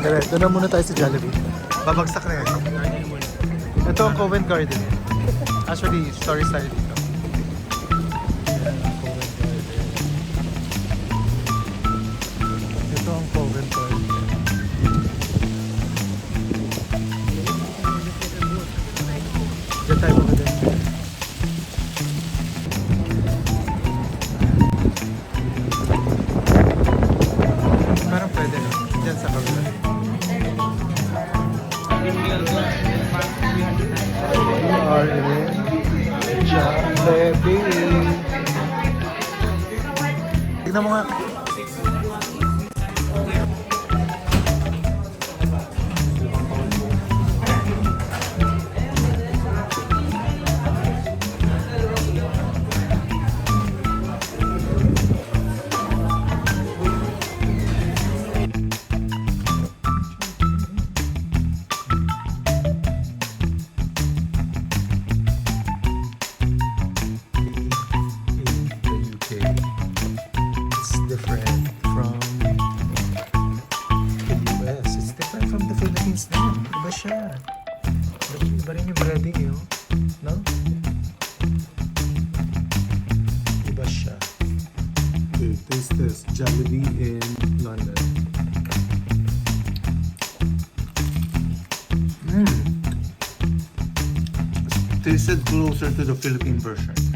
Direct, doon na muna tayo sa Jollibee. Babagsak na yan. Ito ang Covent Garden. Actually, story style dito. Ito ang Covent Garden. Diyan tayo magandang. Parang pwede no? Diyan sa kabila. We are in Jollibee. Tignan mo nga. Siya. Iba rin yung breading yun. No? Iba siya. Okay, taste this. Jollibee in London. Tasted closer to the Philippine version.